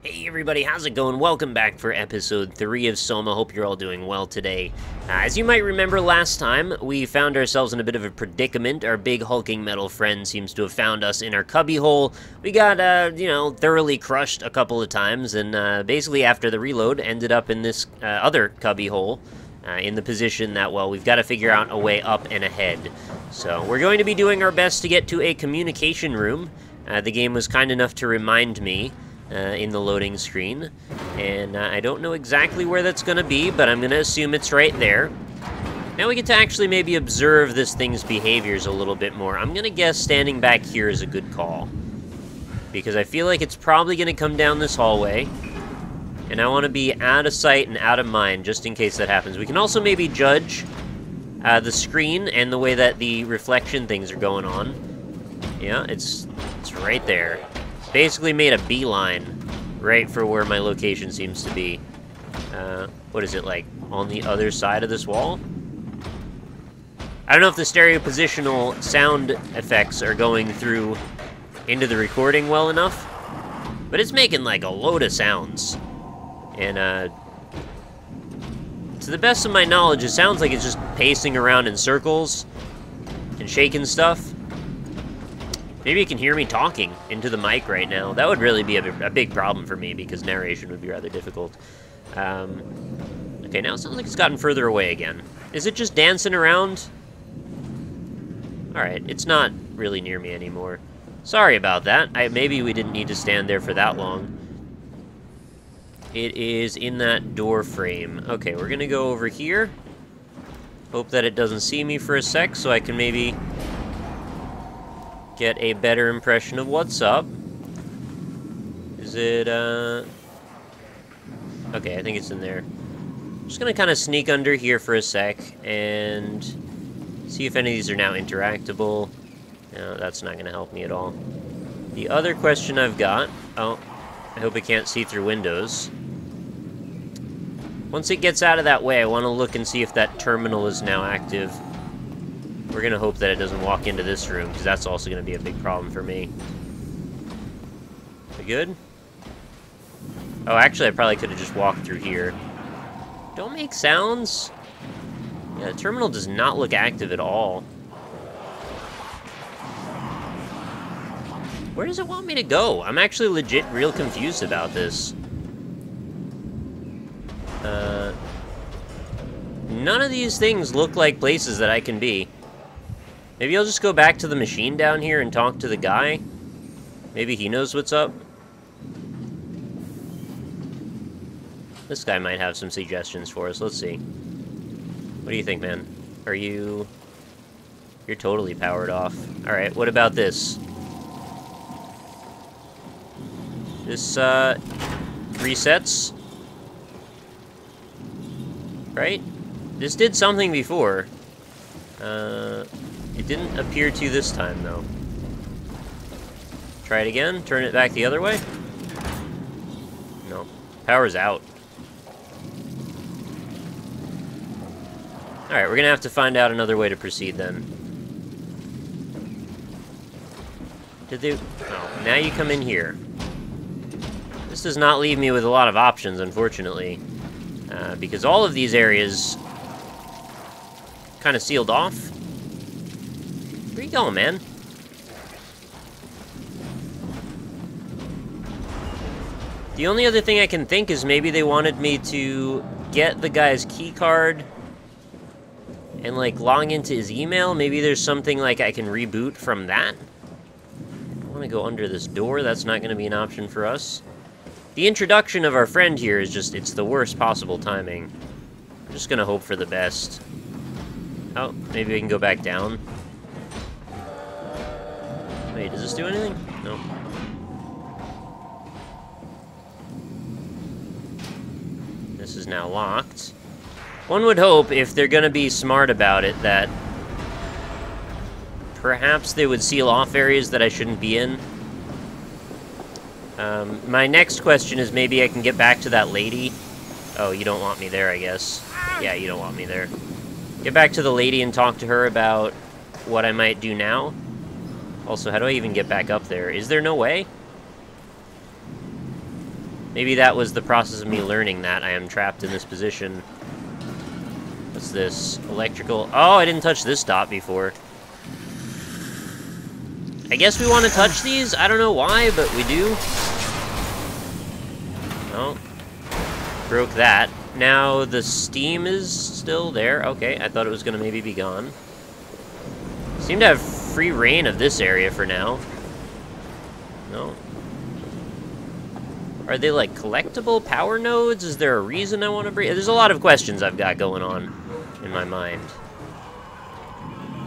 Hey everybody, how's it going? Welcome back for episode 3 of Soma. Hope you're all doing well today. As you might remember last time, we found ourselves in a bit of a predicament. Our big hulking metal friend seems to have found us in our cubbyhole. We got, thoroughly crushed a couple of times, and basically after the reload, ended up in this other cubbyhole. In the position that, well, we've got to figure out a way up and ahead. So we're going to be doing our best to get to a communication room. The game was kind enough to remind me in the loading screen, and I don't know exactly where that's going to be, but I'm going to assume it's right there. Now we get to actually maybe observe this thing's behaviors a little bit more. I'm going to guess standing back here is a good call, because I feel like it's probably going to come down this hallway, and I want to be out of sight and out of mind just in case that happens. We can also maybe judge the screen and the way that the reflection things are going on. Yeah, it's right there. Basically made a beeline right for where my location seems to be. What is it, like, on the other side of this wall? I don't know if the stereo positional sound effects are going through into the recording well enough, but it's making, like, a load of sounds. And, to the best of my knowledge, it sounds like it's just pacing around in circles and shaking stuff. Maybe you can hear me talking into the mic right now. That would really be a big problem for me, because narration would be rather difficult. Okay, now it sounds like it's gotten further away again. Is it just dancing around? Alright, it's not really near me anymore. Sorry about that. Maybe we didn't need to stand there for that long. It is in that door frame. Okay, we're gonna go over here. Hope that it doesn't see me for a sec, so I can maybe get a better impression of what's up. Is it, okay, I think it's in there. I'm just gonna kind of sneak under here for a sec and see if any of these are now interactable. No, that's not gonna help me at all. The other question I've got... Oh, I hope it can't see through windows. Once it gets out of that way, I want to look and see if that terminal is now active. We're going to hope that it doesn't walk into this room, because that's also going to be a big problem for me. We good? Oh, actually, I probably could have just walked through here. Don't make sounds. Yeah, the terminal does not look active at all. Where does it want me to go? I'm actually legit real confused about this. None of these things look like places that I can be. Maybe I'll just go back to the machine down here and talk to the guy. Maybe he knows what's up. This guy might have some suggestions for us. Let's see. What do you think, man? Are you... You're totally powered off. Alright, what about this? This, resets? Right? This did something before. It didn't appear to this time, though. Try it again. Turn it back the other way. No. Power's out. Alright, we're gonna have to find out another way to proceed, then. Did they... Oh, now you come in here. This does not leave me with a lot of options, unfortunately. Because all of these areas... kind of sealed off. Where you going, man? The only other thing I can think is maybe they wanted me to get the guy's key card and, like, log into his email. Maybe there's something, like, I can reboot from that. I want to go under this door. That's not going to be an option for us. The introduction of our friend here is just, it's the worst possible timing. I'm just going to hope for the best. Oh, maybe we can go back down. Wait, does this do anything? No. This is now locked. One would hope, if they're gonna be smart about it, that perhaps they would seal off areas that I shouldn't be in. My next question is maybe I can get back to that lady. Oh, you don't want me there, I guess. Yeah, you don't want me there. Get back to the lady and talk to her about what I might do now. Also, how do I even get back up there? Is there no way? Maybe that was the process of me learning that I am trapped in this position. What's this? Electrical... Oh, I didn't touch this dot before. I guess we want to touch these? I don't know why, but we do. Oh. Broke that. Now the steam is still there. Okay, I thought it was going to maybe be gone. Seem to have free reign of this area for now. No. Are they like collectible power nodes? Is there a reason I want to bring... There's a lot of questions I've got going on in my mind.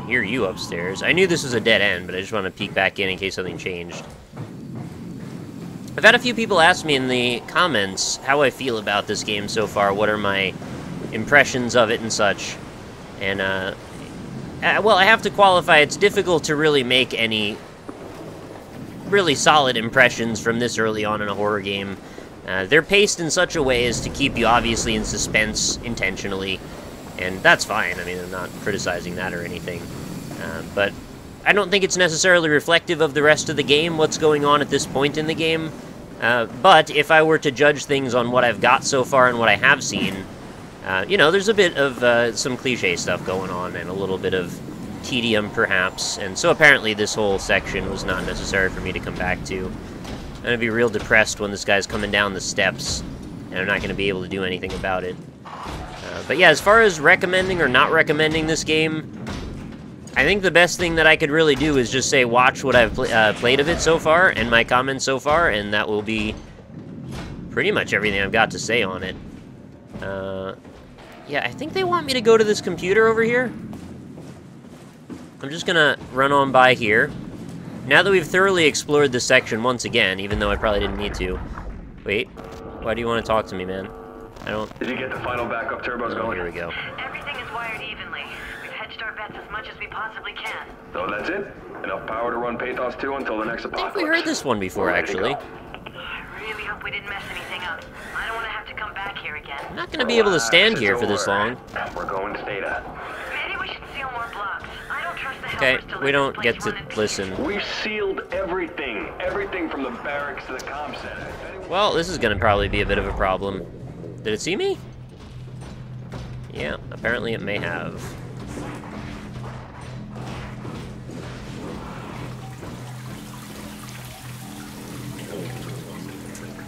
I hear you upstairs. I knew this was a dead end, but I just want to peek back in case something changed. I've had a few people ask me in the comments how I feel about this game so far. What are my impressions of it and such. And, well, I have to qualify, it's difficult to really make any really solid impressions from this early on in a horror game. They're paced in such a way as to keep you obviously in suspense intentionally, and that's fine. I mean, I'm not criticizing that or anything. But I don't think it's necessarily reflective of the rest of the game, what's going on at this point in the game. But if I were to judge things on what I've got so far and what I have seen, you know, there's a bit of some cliche stuff going on and a little bit of tedium, perhaps. And so apparently this whole section was not necessary for me to come back to. I'm going to be real depressed when this guy's coming down the steps, and I'm not going to be able to do anything about it. But yeah, as far as recommending or not recommending this game, I think the best thing that I could really do is just say watch what I've played of it so far, and my comments so far, and that will be pretty much everything I've got to say on it. Yeah, I think they want me to go to this computer over here. I'm just gonna run on by here. Now that we've thoroughly explored this section once again, even though I probably didn't need to. Wait, why do you want to talk to me, man? I don't... Did you get the final backup turbos going? Here we go. Everything is wired evenly. We've hedged our bets as much as we possibly can. So that's it? Enough power to run Pathos 2 until the next I apocalypse? think we heard this one before, actually. I really hope we didn't mess anything up. I don't want to have to come back here again. I'm not gonna be able to stand here for this long. We're going to Theta. Maybe we should seal more blocks. I don't trust the Okay, helpers to we let don't this get place to run in peace. listen. We've sealed everything. Everything from the barracks to the comm center. Well, this is gonna probably be a bit of a problem. Did it see me? Yeah, apparently it may have.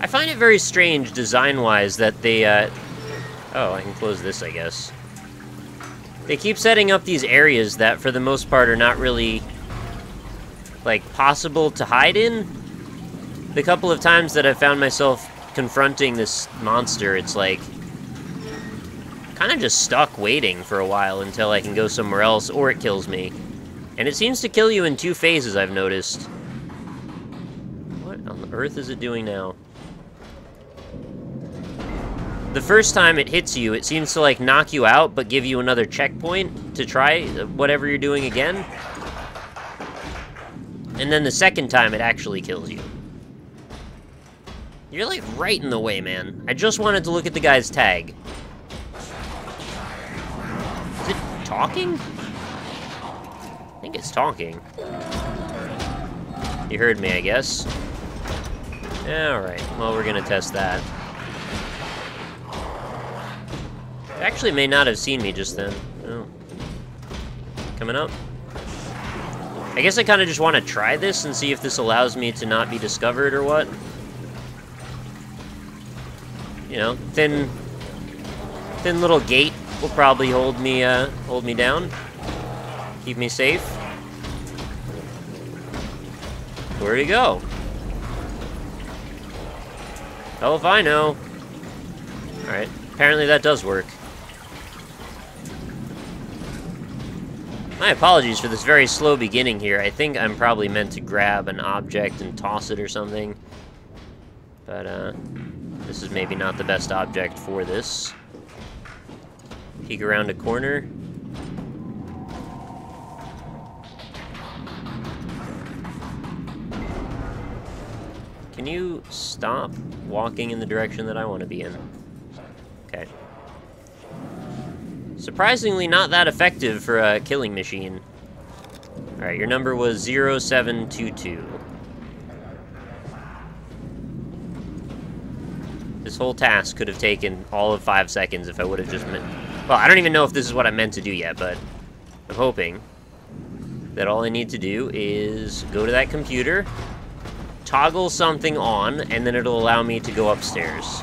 I find it very strange, design-wise, that they, Oh, I can close this, I guess. They keep setting up these areas that, for the most part, are not really, like, possible to hide in. The couple of times that I've found myself confronting this monster, it's like... kind of just stuck waiting for a while until I can go somewhere else, or it kills me. And it seems to kill you in 2 phases, I've noticed. What on earth is it doing now? The first time it hits you, it seems to, like, knock you out, but give you another checkpoint to try whatever you're doing again. And then the second time, it actually kills you. You're, like, right in the way, man. I just wanted to look at the guy's tag. Is it talking? I think it's talking. You heard me, I guess. Alright, well, we're gonna test that. It actually may not have seen me just then. Oh. Coming up. I guess I kind of just want to try this and see if this allows me to not be discovered or what. You know, thin little gate will probably hold me down, keep me safe. Where'd he go? Hell if I know. All right, apparently that does work. My apologies for this very slow beginning here. I think I'm probably meant to grab an object and toss it or something. But, this is maybe not the best object for this. Peek around a corner. Can you stop walking in the direction that I want to be in? Okay. Surprisingly not that effective for a killing machine. Alright, your number was 0722. This whole task could have taken all of 5 seconds if I would have just meant... Well, I don't even know if this is what I meant to do yet, but I'm hoping that all I need to do is go to that computer, toggle something on, and then it'll allow me to go upstairs.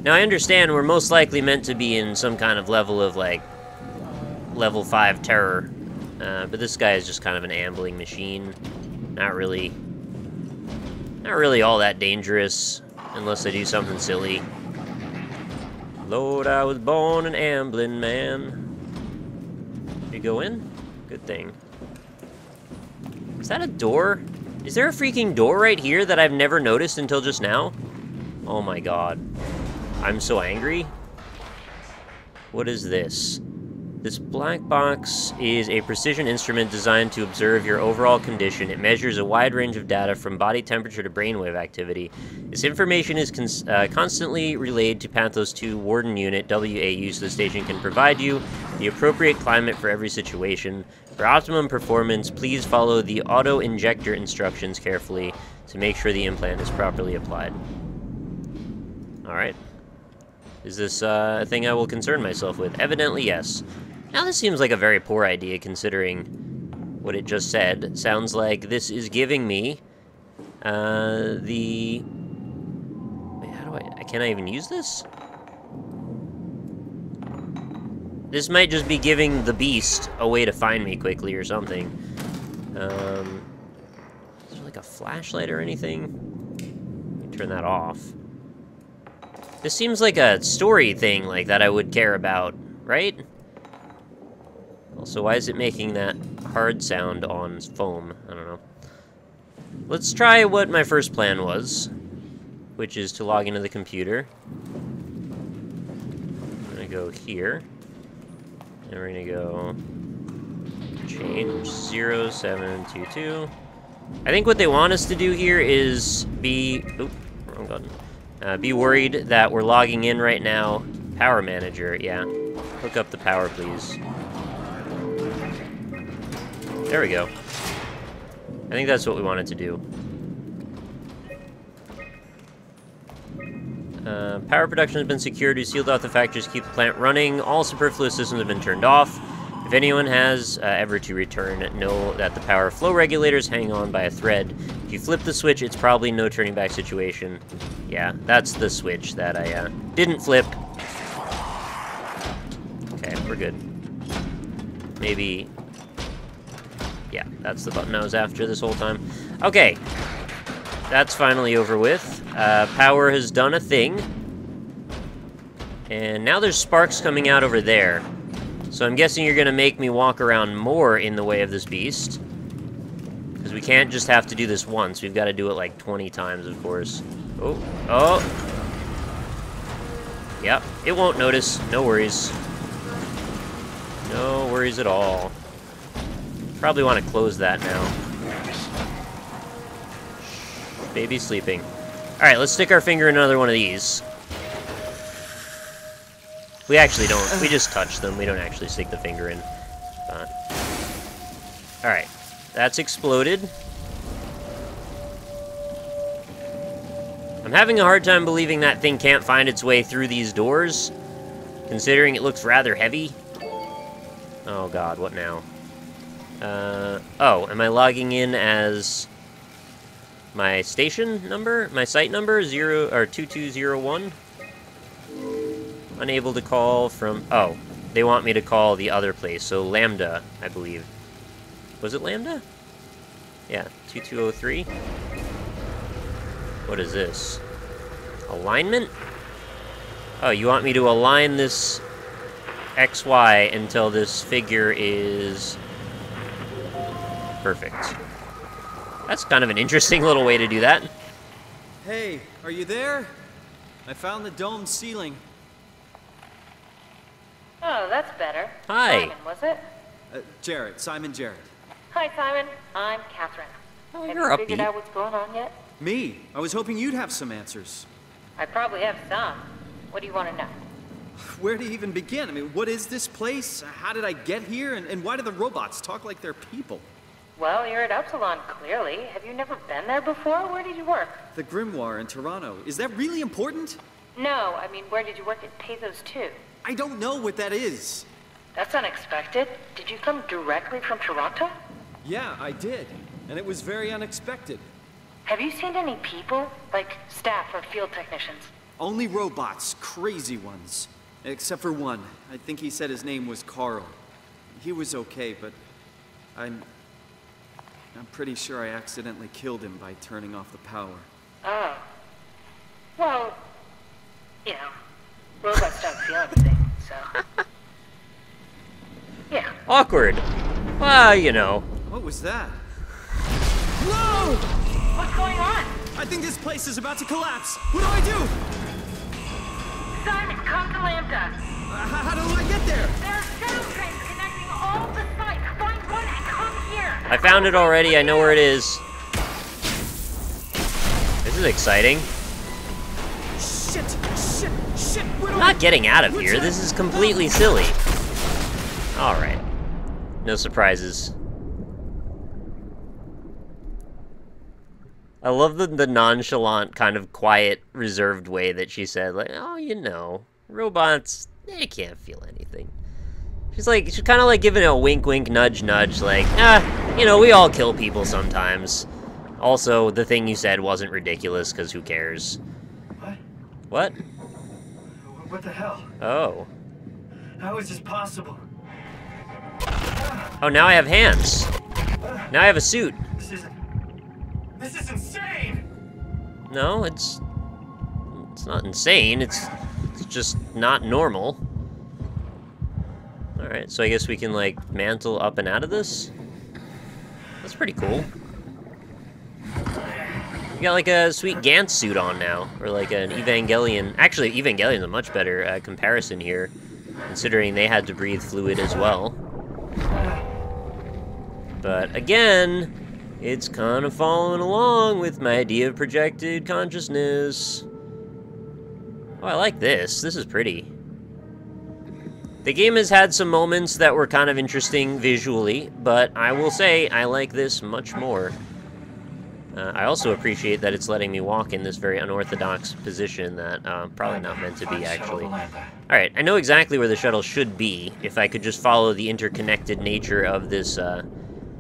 Now, I understand we're most likely meant to be in some kind of level of, like, level 5 terror, but this guy is just kind of an ambling machine. Not really all that dangerous, unless I do something silly. Lord, I was born an ambling man. Did you go in? Good thing. Is that a door? Is there a freaking door right here that I've never noticed until just now? Oh my god. I'm so angry. What is this? This black box is a precision instrument designed to observe your overall condition. It measures a wide range of data from body temperature to brainwave activity. This information is constantly relayed to Pathos 2 Warden Unit, WAU, so the station can provide you the appropriate climate for every situation. For optimum performance, please follow the auto-injector instructions carefully to make sure the implant is properly applied. Alright. Is this a thing I will concern myself with? Evidently, yes. Now, this seems like a very poor idea, considering what it just said. Sounds like this is giving me, the... Wait, how do I... Can I even use this? This might just be giving the beast a way to find me quickly or something. Is there, like, a flashlight or anything? Let me turn that off. This seems like a story thing, like, that I would care about, right? Also, why is it making that hard sound on foam? I don't know. Let's try what my first plan was, which is to log into the computer. I'm gonna go here, and we're gonna go change 0722. I think what they want us to do here is be... Oop, wrong button. Be worried that we're logging in right now. Power manager, yeah. Hook up the power, please. There we go. I think that's what we wanted to do. Power production has been secured. We sealed off the factories to keep the plant running. All superfluous systems have been turned off. If anyone has ever to return, know that the power flow regulators hang on by a thread. If you flip the switch, it's probably no turning back situation. Yeah, that's the switch that I didn't flip. Okay, we're good. Maybe... Yeah, that's the button I was after this whole time. Okay, that's finally over with. Power has done a thing. And now there's sparks coming out over there. So I'm guessing you're going to make me walk around more in the way of this beast. Because we can't just have to do this once. We've got to do it like 20 times, of course. Oh, oh. Yep, it won't notice. No worries. No worries at all. Probably want to close that now. Baby's sleeping. Alright, let's stick our finger in another one of these. We actually don't. We just touch them. We don't actually stick the finger in. Alright. That's exploded. I'm having a hard time believing that thing can't find its way through these doors, considering it looks rather heavy. Oh god, what now? Oh, am I logging in as my station number? My site number? 2201? Unable to call from... Oh, they want me to call the other place, so Lambda, I believe. Was it Lambda? Yeah, 2203. What is this? Alignment? Oh, you want me to align this XY until this figure is... perfect. That's kind of an interesting little way to do that. Hey, are you there? I found the dome ceiling. Oh, that's better. Hi. Simon, was it? Jarrett, Simon Jarrett. Hi, Simon. I'm Catherine. Oh, Have you're you figured upbeat. out what's going on yet? Me? I was hoping you'd have some answers. I probably have some. What do you want to know? Where to even begin? I mean, what is this place? How did I get here? And why do the robots talk like they're people? Well, you're at Epsilon, clearly. Have you never been there before? Where did you work? The Grimoire in Toronto. Is that really important? No, I mean, where did you work at Pezos 2? I don't know what that is. That's unexpected. Did you come directly from Toronto? Yeah, I did. And it was very unexpected. Have you seen any people? Like staff or field technicians? Only robots, crazy ones. Except for one. I think he said his name was Carl. He was okay, but I'm pretty sure I accidentally killed him by turning off the power. Oh. Well, you know, robots don't feel anything, so... Yeah. Awkward. Well, you know. What was that? Whoa! What's going on? I think this place is about to collapse. What do I do? Son, come to Lambda. How do I get there? There are shuttle trains connecting all the sites. Find one and come here. I found it already. I know where it is. This is exciting. Shit! I'm not getting out of here. This is completely silly. Alright. No surprises. I love the nonchalant, kind of quiet, reserved way that she said, like, oh, you know, robots, they can't feel anything. She's kind of like giving a wink, wink, nudge, nudge, like, you know, we all kill people sometimes. Also, the thing you said wasn't ridiculous, because who cares? What? What? What the hell? Oh. How is this possible? Oh, now I have hands. Now I have a suit. This is insane! No, it's not insane. It's just not normal. Alright, so I guess we can, like, mantle up and out of this? That's pretty cool. You got, like, a sweet Gantz suit on now. Or, like, an Evangelion. Actually, Evangelion's a much better comparison here, considering they had to breathe fluid as well. But, again, it's kind of following along with my idea of projected consciousness. Oh, I like this. This is pretty. The game has had some moments that were kind of interesting visually, but I will say I like this much more. I also appreciate that it's letting me walk in this very unorthodox position that probably not meant to be, actually. Alright, I know exactly where the shuttle should be. If I could just follow the interconnected nature of this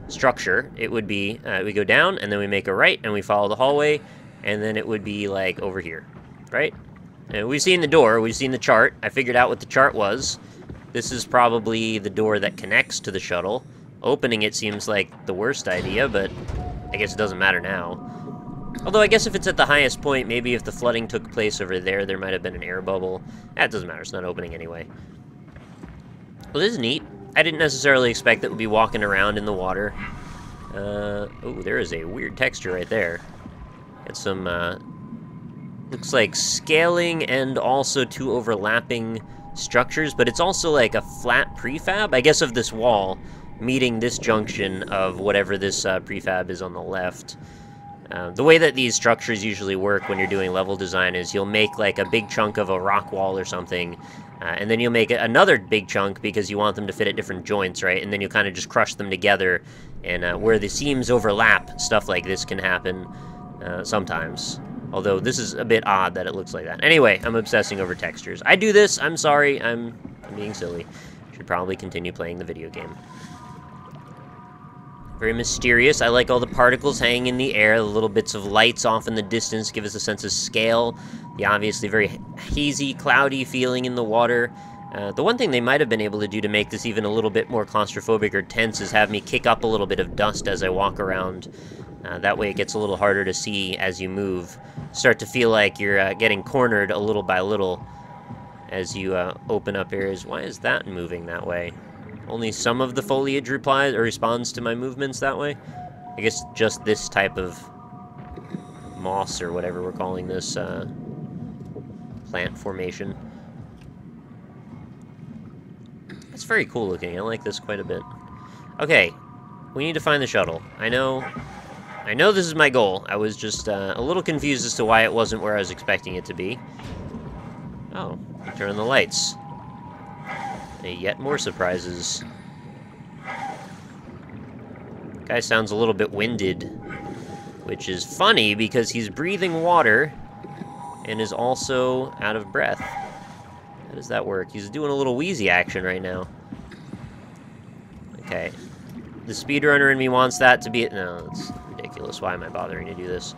structure, it would be, we go down, and then we make a right, and we follow the hallway, and then it would be, like, over here, right? And we've seen the door, we've seen the chart, I figured out what the chart was. This is probably the door that connects to the shuttle. Opening it seems like the worst idea, but I guess it doesn't matter now. Although I guess if it's at the highest point, maybe if the flooding took place over there, there might have been an air bubble. It doesn't matter, it's not opening anyway. Well, this is neat. I didn't necessarily expect that we'd be walking around in the water. Oh, there is a weird texture right there. Got some, looks like scaling and also two overlapping structures, but it's also like a flat prefab, I guess, of this wall, meeting this junction of whatever this prefab is on the left. The way that these structures usually work when you're doing level design is you'll make like a big chunk of a rock wall or something, and then you'll make another big chunk because you want them to fit at different joints, right? And then you'll kind of just crush them together, and where the seams overlap, stuff like this can happen sometimes. Although this is a bit odd that it looks like that. Anyway, I'm obsessing over textures. I do this, I'm sorry, I'm being silly. Should probably continue playing the video game. Very mysterious. I like all the particles hanging in the air, the little bits of lights off in the distance give us a sense of scale. The obviously very hazy, cloudy feeling in the water. The one thing they might have been able to do to make this even a little bit more claustrophobic or tense is have me kick up a little bit of dust as I walk around. That way it gets a little harder to see as you move. Start to feel like you're getting cornered a little by little as you open up areas. Why is that moving that way? Only some of the foliage replies or responds to my movements that way? I guess just this type of moss or whatever we're calling this plant formation. It's very cool looking. I like this quite a bit. Okay, we need to find the shuttle. I know this is my goal. I was just a little confused as to why it wasn't where I was expecting it to be. Oh, turn on the lights. And yet more surprises. Kind Guy sounds a little bit winded, which is funny because he's breathing water and is also out of breath. How does that work? He's doing a little wheezy action right now. Okay. The speedrunner in me wants that to be... No, that's ridiculous. Why am I bothering to do this?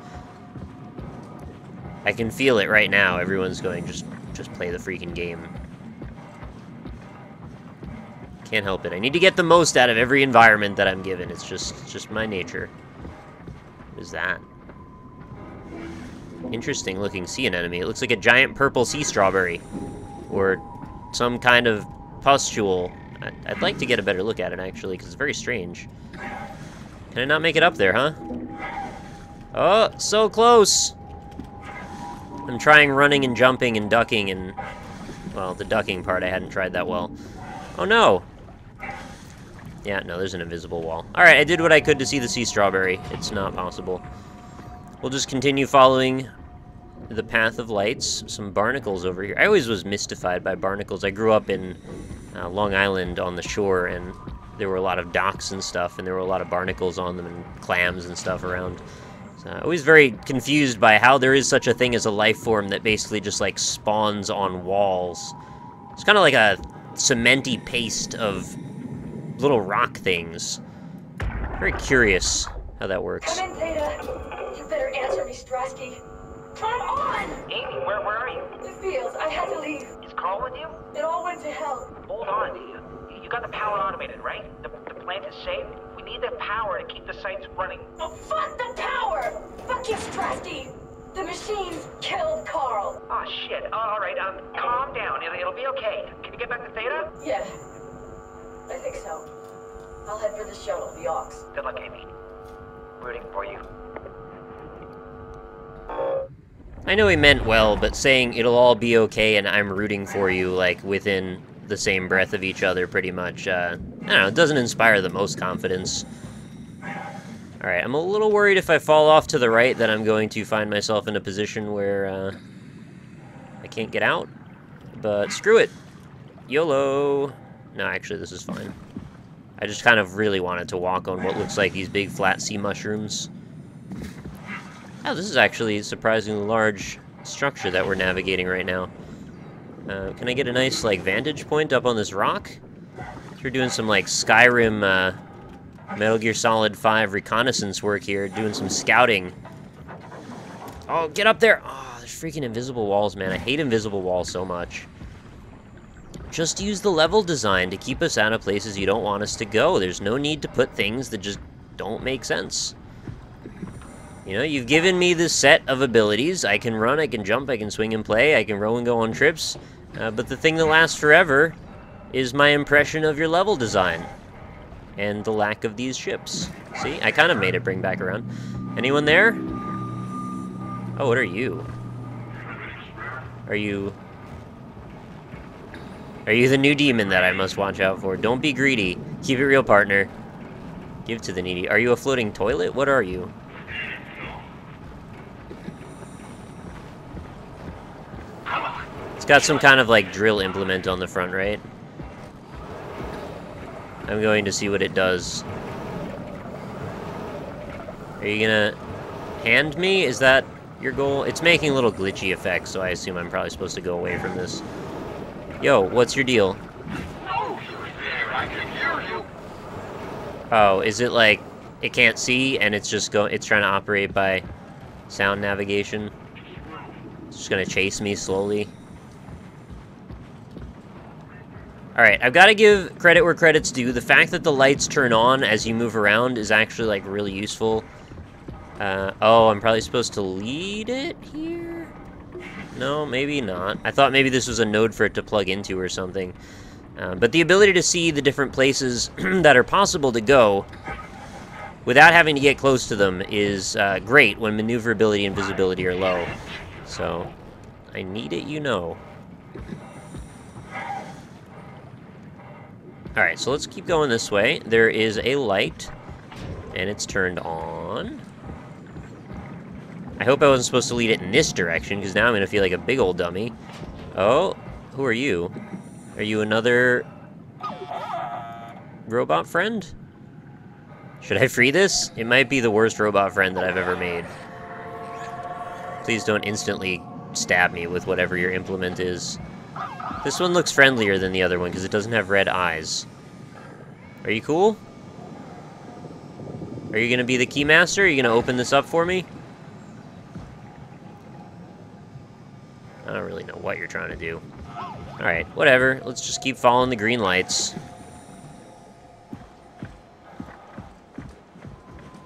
I can feel it right now. Everyone's going, just play the freaking game. Can't help it. I need to get the most out of every environment that I'm given. It's just my nature. What is that? Interesting looking sea anemone. It looks like a giant purple sea strawberry. Or some kind of pustule. I'd like to get a better look at it, actually, because it's very strange. Can I not make it up there, huh? Oh, so close! I'm trying running and jumping and ducking and... Well, the ducking part I hadn't tried that well. Oh, no! Yeah, no, there's an invisible wall. Alright, I did what I could to see the sea strawberry. It's not possible. We'll just continue following the path of lights. Some barnacles over here. I always was mystified by barnacles. I grew up in Long Island on the shore, and there were a lot of docks and stuff, and there were a lot of barnacles on them, and clams and stuff around. So I was very confused by how there is such a thing as a life form that basically just, like, spawns on walls. It's kind of like a cementy paste of little rock things. Very curious how that works. Come in, Theta. You better answer me, Strasky. Come on! Amy, where are you? The fields. I had to leave. Is Carl with you? It all went to hell. Hold on. You got the power automated, right? The plant is safe? We need the power to keep the sites running. Oh, fuck the power! Fuck you, Strasky! The machines killed Carl. Oh, shit. All right, calm down. It'll be okay. Can you get back to Theta? Yeah. I think so. I'll head for the shuttle, the Ox. Good luck, Amy. Rooting for you. I know he meant well, but saying it'll all be okay and I'm rooting for you, like, within the same breath of each other, pretty much, I don't know, it doesn't inspire the most confidence. Alright, I'm a little worried if I fall off to the right that I'm going to find myself in a position where, I can't get out. But screw it. YOLO. No, actually, this is fine. I just kind of really wanted to walk on what looks like these big flat sea mushrooms. Oh, this is actually a surprisingly large structure that we're navigating right now. Can I get a nice, like, vantage point up on this rock? We're doing some, like, Skyrim, Metal Gear Solid 5 reconnaissance work here, doing some scouting. Oh, get up there! Oh, there's freaking invisible walls, man. I hate invisible walls so much. Just use the level design to keep us out of places you don't want us to go. There's no need to put things that just don't make sense. You know, you've given me this set of abilities. I can run, I can jump, I can swing and play, I can row and go on trips. But the thing that lasts forever is my impression of your level design. And the lack of these ships. See, I kind of made it bring back around. Anyone there? Oh, what are you? Are you the new demon that I must watch out for? Don't be greedy. Keep it real, partner. Give to the needy. Are you a floating toilet? What are you? It's got some kind of, like, drill implement on the front, right? I'm going to see what it does. Are you gonna hand me? Is that your goal? It's making little glitchy effects, so I assume I'm probably supposed to go away from this. Yo, what's your deal? Oh, you're there. I can hear you. Oh, is it like it can't see and it's just it's trying to operate by sound navigation? It's just gonna chase me slowly. Alright, I've got to give credit where credit's due. The fact that the lights turn on as you move around is actually, like, really useful. Oh, I'm probably supposed to lead it here? No, maybe not. I thought maybe this was a node for it to plug into or something. But the ability to see the different places that are possible to go without having to get close to them is great when maneuverability and visibility are low. So, I need it, you know. Alright, so let's keep going this way. There is a light, and it's turned on. I hope I wasn't supposed to lead it in this direction, because now I'm going to feel like a big old dummy. Oh, who are you? Are you another robot friend? Should I free this? It might be the worst robot friend that I've ever made. Please don't instantly stab me with whatever your implement is. This one looks friendlier than the other one because it doesn't have red eyes. Are you cool? Are you gonna be the keymaster? Are you gonna open this up for me? I don't really know what you're trying to do. Alright, whatever. Let's just keep following the green lights.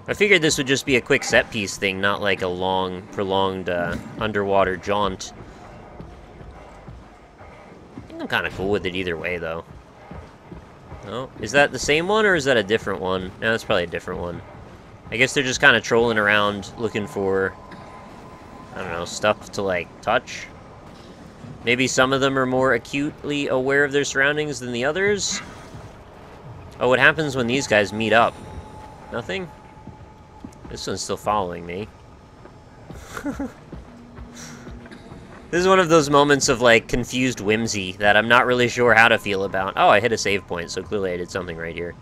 I figured this would just be a quick set piece thing, not like a long, prolonged underwater jaunt. I think I'm kind of cool with it either way, though. Oh, is that the same one, or is that a different one? No, it's probably a different one. I guess they're just kind of trolling around, looking for, I don't know, stuff to, like, touch. Maybe some of them are more acutely aware of their surroundings than the others? Oh, what happens when these guys meet up? Nothing? This one's still following me. This is one of those moments of, like, confused whimsy that I'm not really sure how to feel about. Oh, I hit a save point, so clearly I did something right here.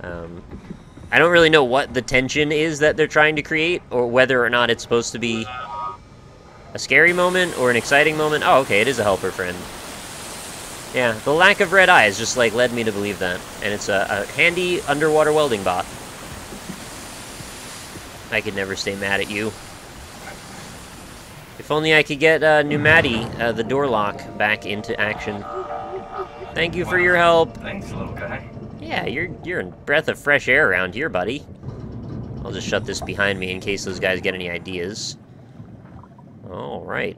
I don't really know what the tension is that they're trying to create, or whether or not it's supposed to be a scary moment or an exciting moment. Oh, okay, it is a helper friend. Yeah, the lack of red eyes just, like, led me to believe that. And it's a handy underwater welding bot. I could never stay mad at you. If only I could get Pneumati, the door lock, back into action. Thank you for your help. Thanks, little guy. Yeah, you're a breath of fresh air around here, buddy. I'll just shut this behind me in case those guys get any ideas. All right.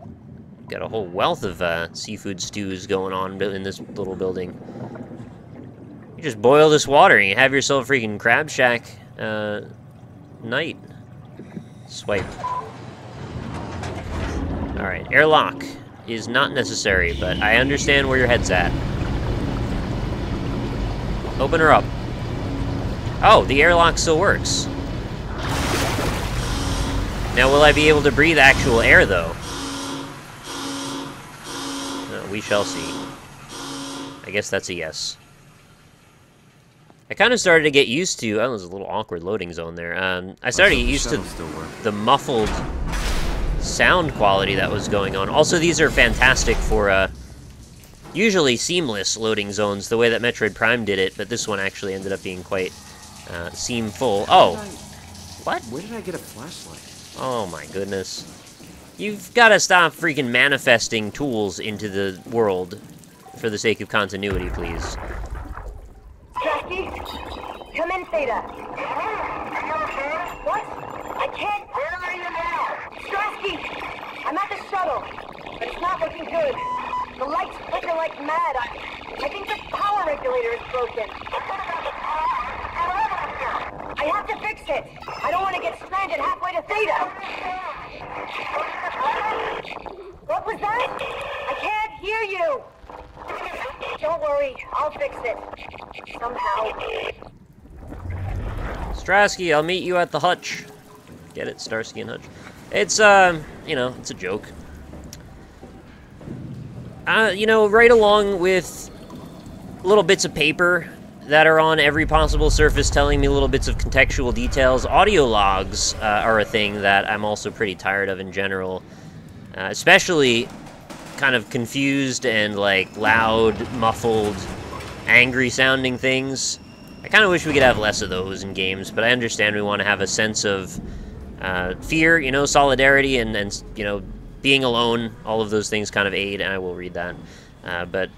Got a whole wealth of seafood stews going on in this little building. You just boil this water and you have yourself a freaking crab shack night. Swipe. Alright, airlock is not necessary, but I understand where your head's at. Open her up. Oh, the airlock still works. Now, will I be able to breathe actual air, though? We shall see. I guess that's a yes. I kind of started to get used to... Oh, there's a little awkward loading zone there. I started to get used to the muffled sound quality that was going on. Also, these are fantastic for usually seamless loading zones, the way that Metroid Prime did it, but this one actually ended up being quite seam-full. Oh! What? Where did I get a flashlight? Oh my goodness. You've got to stop freaking manifesting tools into the world for the sake of continuity, please. Strasky, come in, Theta. What? I can't. Where are you now? Strasky, I'm at the shuttle, but it's not looking good. The lights flicker like mad. I think the power regulator is broken. I have to fix it. I don't want to get stranded halfway to Theta. What was that? I can't hear you. Don't worry, I'll fix it. Somehow. Strasky, I'll meet you at the hutch. Get it? Starsky and Hutch. It's, you know, it's a joke. You know, right along with little bits of paper that are on every possible surface telling me little bits of contextual details, audio logs are a thing that I'm also pretty tired of in general. Especially kind of confused and, like, loud, muffled, angry-sounding things. I kind of wish we could have less of those in games, but I understand we want to have a sense of fear, you know, solidarity, and you know, being alone. All of those things kind of aid, and I will read that. But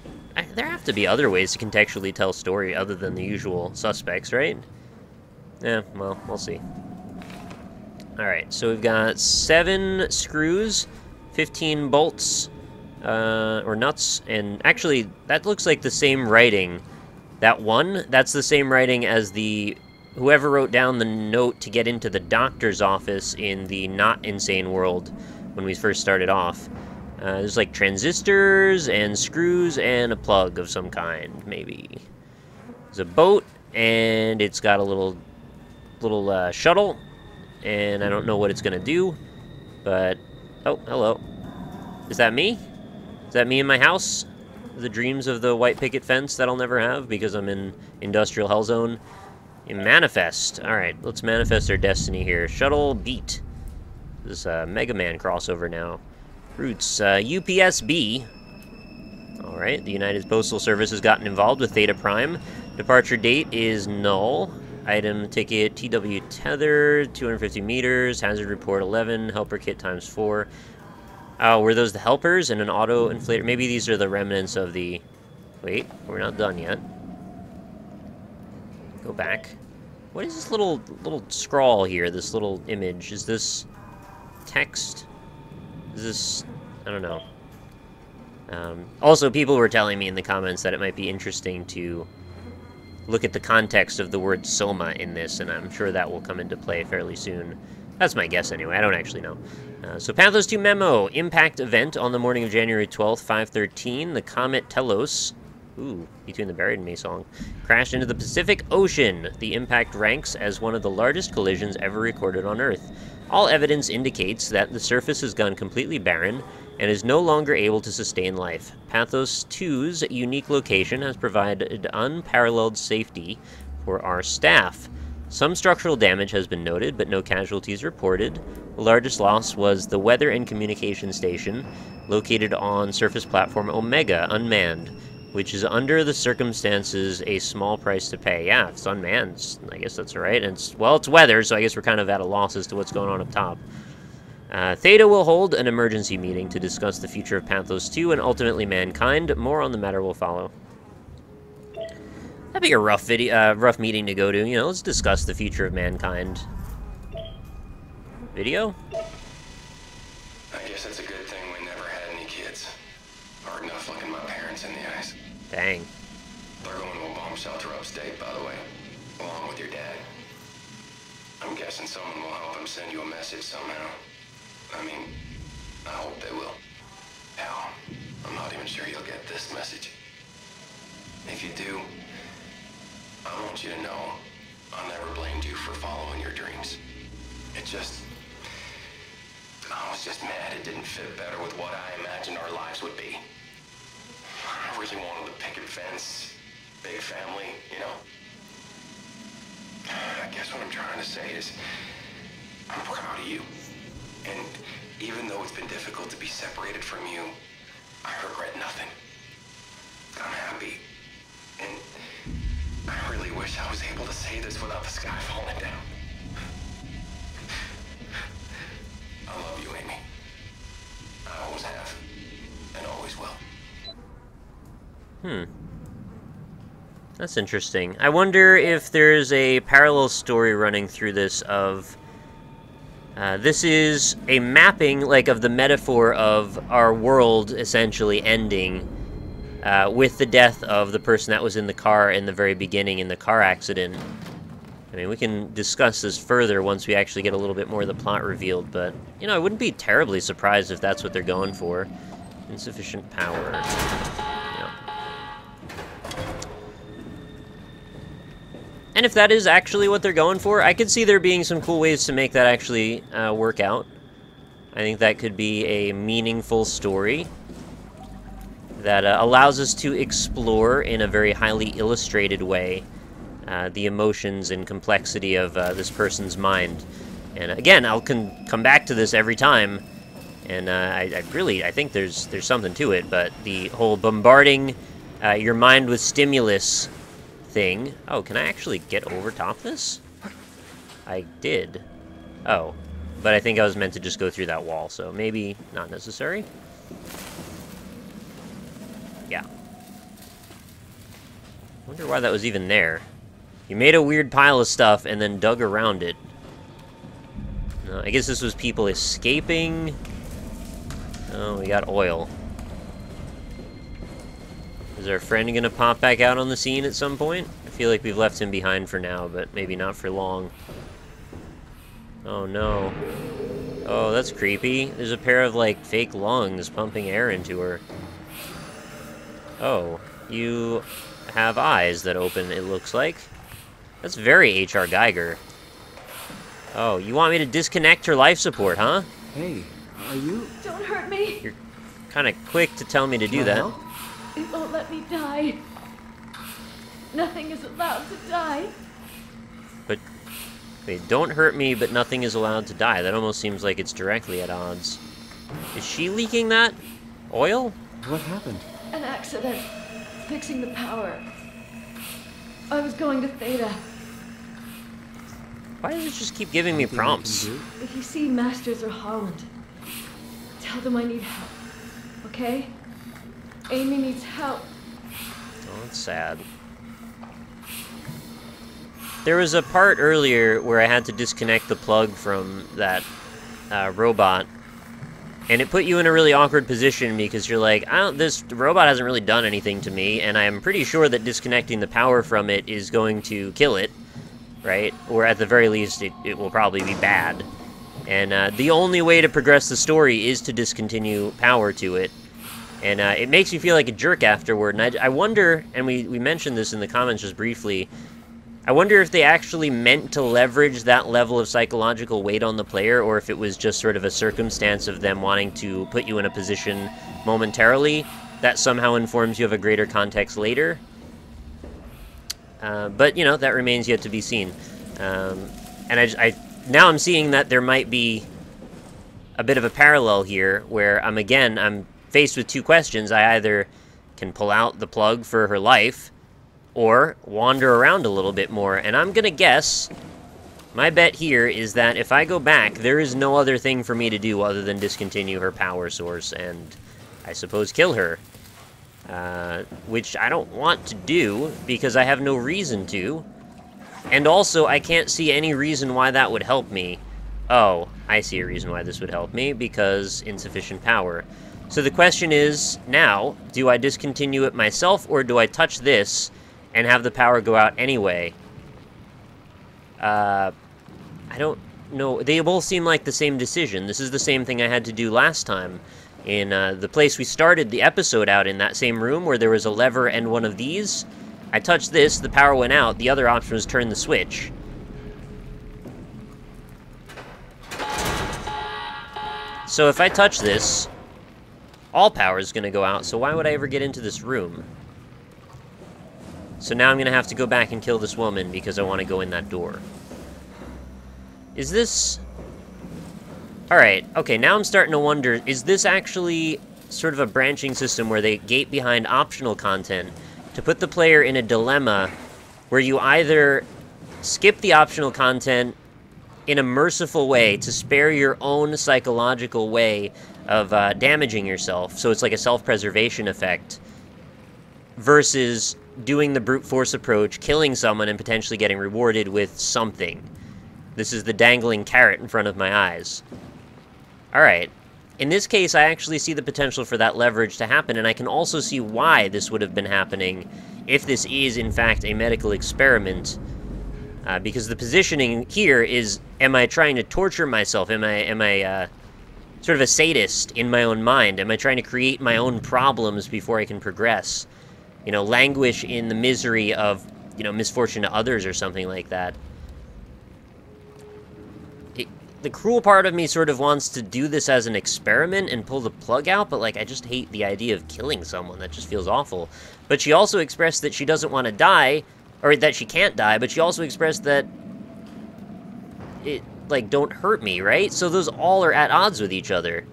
there have to be other ways to contextually tell a story other than the usual suspects, right? Yeah, well, we'll see. Alright, so we've got 7 screws, 15 bolts, or nuts, and actually, that looks like the same writing. That one, that's the same writing as the... whoever wrote down the note to get into the doctor's office in the Not Insane World when we first started off. There's like transistors and screws and a plug of some kind, maybe. There's a boat, and it's got a little shuttle, and I don't know what it's gonna do, but... Oh, hello. Is that me? Is that me in my house? The dreams of the white picket fence that I'll never have because I'm in Industrial Hell Zone. You manifest. Alright, let's manifest our destiny here. Shuttle beat. This is a Mega Man crossover now. Roots, UPSB. Alright, the United Postal Service has gotten involved with Theta Prime. Departure date is null. Item ticket, TW tether, 250 meters, hazard report 11, helper kit times 4. Oh, were those the helpers and an auto inflator? Maybe these are the remnants of the... Wait, we're not done yet. Go back. What is this little scrawl here, this little image? Is this text? Is this... I don't know. Also, people were telling me in the comments that it might be interesting to look at the context of the word Soma in this, and I'm sure that will come into play fairly soon. That's my guess anyway, I don't actually know. So Pathos 2 memo, impact event on the morning of January 12th, 5:13, the comet Telos, Between the Buried and Me song, crashed into the Pacific Ocean. The impact ranks as one of the largest collisions ever recorded on Earth. All evidence indicates that the surface has gone completely barren and is no longer able to sustain life. Pathos 2's unique location has provided unparalleled safety for our staff. Some structural damage has been noted, but no casualties reported. The largest loss was the weather and communication station, located on surface platform Omega, unmanned, which is under the circumstances a small price to pay. Yeah, if it's unmanned, I guess that's alright. And it's weather, so I guess we're kind of at a loss as to what's going on up top. Theta will hold an emergency meeting to discuss the future of Pathos 2 and ultimately mankind. More on the matter will follow. That'd be a rough meeting to go to. You know, let's discuss the future of mankind. Video? I guess it's a good thing we never had any kids. Hard enough looking my parents in the eyes. Dang. They're going to a bomb shelter upstate, by the way, along with your dad. I'm guessing someone will help him send you a message somehow. I mean, I hope they will. Hell, I'm not even sure you'll get this message. If you do, I want you to know I never blamed you for following your dreams. I was just mad it didn't fit better with what I imagined our lives would be. I really wanted the picket fence, big family, you know? I guess what I'm trying to say is, I'm proud of you. And even though it's been difficult to be separated from you, I regret nothing. I'm happy. And I really wish I was able to say this without the sky falling down. I love you, Amy. I always have, and always will. That's interesting. I wonder if there's a parallel story running through this of... this is a mapping, like, of the metaphor of our world essentially ending with the death of the person that was in the car in the very beginning in the car accident. I mean, we can discuss this further once we actually get a little bit more of the plot revealed, but, you know, I wouldn't be terribly surprised if that's what they're going for. Insufficient power. Yeah. And if that is actually what they're going for, I could see there being some cool ways to make that actually work out. I think that could be a meaningful story that allows us to explore in a very highly illustrated way the emotions and complexity of this person's mind. And again, I'll come back to this every time, and I think there's something to it, but the whole bombarding your mind with stimulus thing. Oh, can I actually get over top this? I did. Oh, but I think I was meant to just go through that wall, so maybe not necessary. Yeah. Wonder why that was even there. You made a weird pile of stuff and then dug around it. No, I guess this was people escaping. Oh, we got oil. Is our friend gonna pop back out on the scene at some point? I feel like we've left him behind for now, but maybe not for long. Oh no. Oh, that's creepy. There's a pair of, like, fake lungs pumping air into her. Oh, you have eyes that open, it looks like. That's very H.R. Geiger. Oh, you want me to disconnect her life support, huh? Hey, are you... Don't hurt me. You're kind of quick to tell me to do that. It won't let me die. Nothing is allowed to die. Wait, don't hurt me, but nothing is allowed to die. That almost seems like it's directly at odds. Is she leaking that oil? What happened? An accident. Fixing the power. I was going to Theta. Why does it just keep giving me prompts? If you see Masters or Holland, tell them I need help. Okay? Amy needs help. Oh, that's sad. There was a part earlier where I had to disconnect the plug from that robot, and it put you in a really awkward position because you're like, this robot hasn't really done anything to me, and I'm pretty sure that disconnecting the power from it is going to kill it, right? Or at the very least, it will probably be bad. And the only way to progress the story is to discontinue power to it. And it makes you feel like a jerk afterward. And I wonder, and we mentioned this in the comments just briefly, I wonder if they actually meant to leverage that level of psychological weight on the player, or if it was just sort of a circumstance of them wanting to put you in a position momentarily that somehow informs you of a greater context later. But, you know, that remains yet to be seen. And now I'm seeing that there might be a bit of a parallel here, where I'm faced with two questions. I either can pull out the plug for her life, or wander around a little bit more. And I'm gonna guess, my bet here is that if I go back, there is no other thing for me to do other than discontinue her power source and, I suppose, kill her. Which I don't want to do, because I have no reason to. And also, I can't see any reason why that would help me. Oh, I see a reason why this would help me, because insufficient power. So the question is, now, do I discontinue it myself, or do I touch this and have the power go out anyway? I don't know. They both seem like the same decision. This is the same thing I had to do last time. In the place we started the episode out in, that same room where there was a lever and one of these. I touched this, the power went out. The other option was turn the switch. So if I touch this, all power is going to go out, so why would I ever get into this room? So now I'm going to have to go back and kill this woman because I want to go in that door. Is this... Alright, okay, now I'm starting to wonder, is this actually sort of a branching system where they gate behind optional content to put the player in a dilemma where you either skip the optional content in a merciful way to spare your own psychological way of damaging yourself, so it's like a self-preservation effect, versus doing the brute force approach, killing someone and potentially getting rewarded with something. This is the dangling carrot in front of my eyes. Alright, in this case I actually see the potential for that leverage to happen, and I can also see why this would have been happening if this is in fact a medical experiment. Because the positioning here is, am I trying to torture myself? Am I sort of a sadist in my own mind? Am I trying to create my own problems before I can progress? You know, languish in the misery of, you know, misfortune to others or something like that. The cruel part of me sort of wants to do this as an experiment and pull the plug out, but, like, I just hate the idea of killing someone. That just feels awful. But she also expressed that she doesn't want to die, or that she can't die, but she also expressed that it, like, don't hurt me, right? So those all are at odds with each other.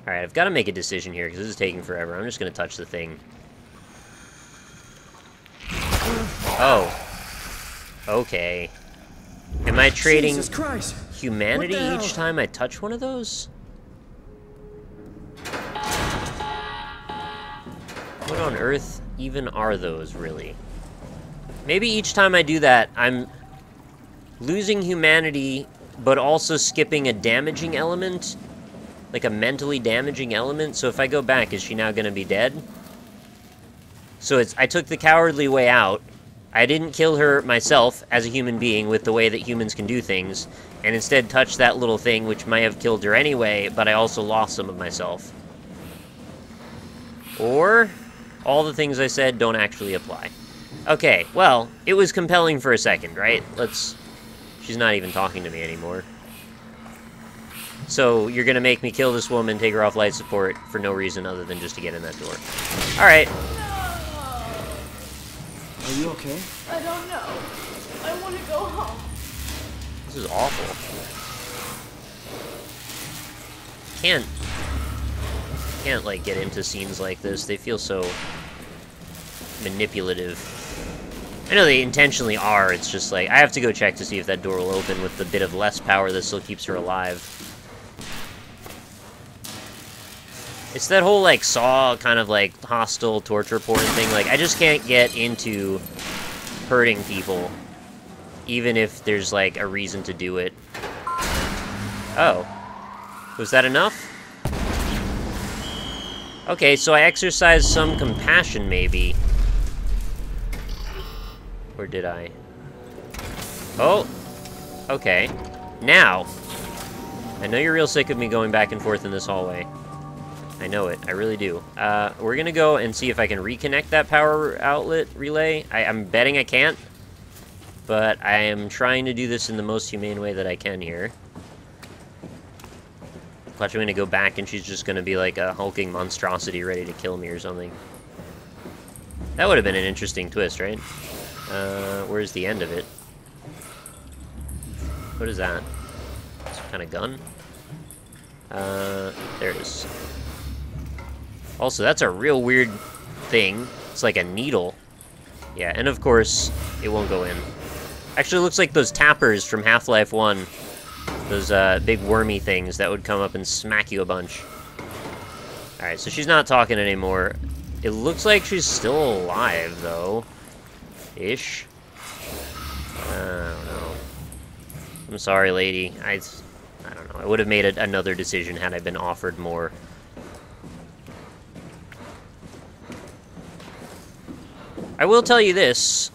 Alright, I've got to make a decision here, because this is taking forever. I'm just going to touch the thing. Oh. Okay. Am I trading humanity each time I touch one of those? What on earth even are those, really? Maybe each time I do that, I'm losing humanity, but also skipping a damaging element? Like a mentally damaging element? So if I go back, is she now going to be dead? So I took the cowardly way out. I didn't kill her myself as a human being with the way that humans can do things, and instead touched that little thing which might have killed her anyway, but I also lost some of myself. Or, all the things I said don't actually apply. Okay, well, it was compelling for a second, right? She's not even talking to me anymore. So, you're gonna make me kill this woman, take her off life support, for no reason other than just to get in that door. Alright. Are you okay? I don't know. I want to go home. This is awful. Can't like get into scenes like this. They feel so manipulative. I know they intentionally are. It's just like I have to go check to see if that door will open with the bit of less power that still keeps her alive. It's that whole like Saw kind of like hostile torture porn thing. Like I just can't get into hurting people, even if there's like a reason to do it. Oh, was that enough? Okay, so I exercised some compassion, maybe. Or did I? Oh! Okay. Now! I know you're real sick of me going back and forth in this hallway. I know it. I really do. We're gonna go and see if I can reconnect that power outlet relay. I'm betting I can't. But I am trying to do this in the most humane way that I can here. Watch, I'm gonna go back and she's just gonna be like a hulking monstrosity ready to kill me or something. That would have been an interesting twist, right? Where's the end of it? What is that? Some kind of gun? There it is. Also, that's a real weird thing. It's like a needle. Yeah, and of course, it won't go in. Actually, it looks like those tappers from Half-Life 1. Those big wormy things that would come up and smack you a bunch. Alright, so she's not talking anymore. It looks like she's still alive, though. Ish. I don't know. I'm sorry, lady. I don't know. I would have made another decision had I been offered more. I will tell you this.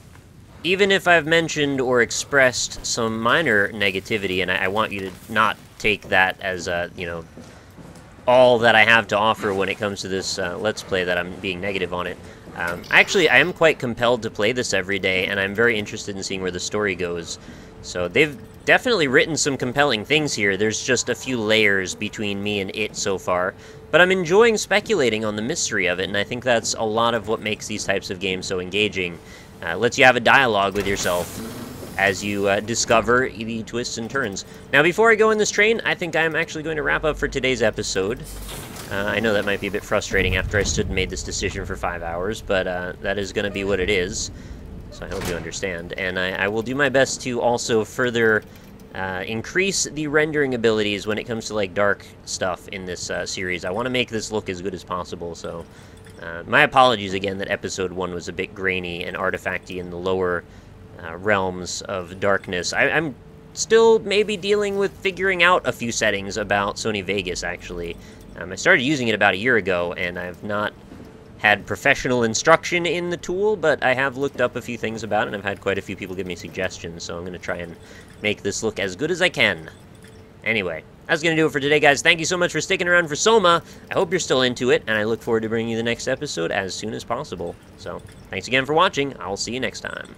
Even if I've mentioned or expressed some minor negativity, and I want you to not take that as, you know, all that I have to offer when it comes to this Let's Play, that I'm being negative on it. Actually, I am quite compelled to play this every day, and I'm very interested in seeing where the story goes. So they've definitely written some compelling things here. There's just a few layers between me and it so far. But I'm enjoying speculating on the mystery of it, and I think that's a lot of what makes these types of games so engaging. Lets you have a dialogue with yourself as you discover the twists and turns. Now, before I go in this train, I think I'm actually going to wrap up for today's episode. I know that might be a bit frustrating after I stood and made this decision for 5 hours, but that is going to be what it is. So I hope you understand. And I will do my best to also further increase the rendering abilities when it comes to like dark stuff in this series. I want to make this look as good as possible, so... my apologies again that episode 1 was a bit grainy and artifacty in the lower realms of darkness. I'm still maybe dealing with figuring out a few settings about Sony Vegas, actually. I started using it about a year ago, and I've not had professional instruction in the tool, but I have looked up a few things about it, and I've had quite a few people give me suggestions, so I'm going to try and make this look as good as I can. Anyway, that's going to do it for today, guys. Thank you so much for sticking around for Soma. I hope you're still into it, and I look forward to bringing you the next episode as soon as possible. So, thanks again for watching. I'll see you next time.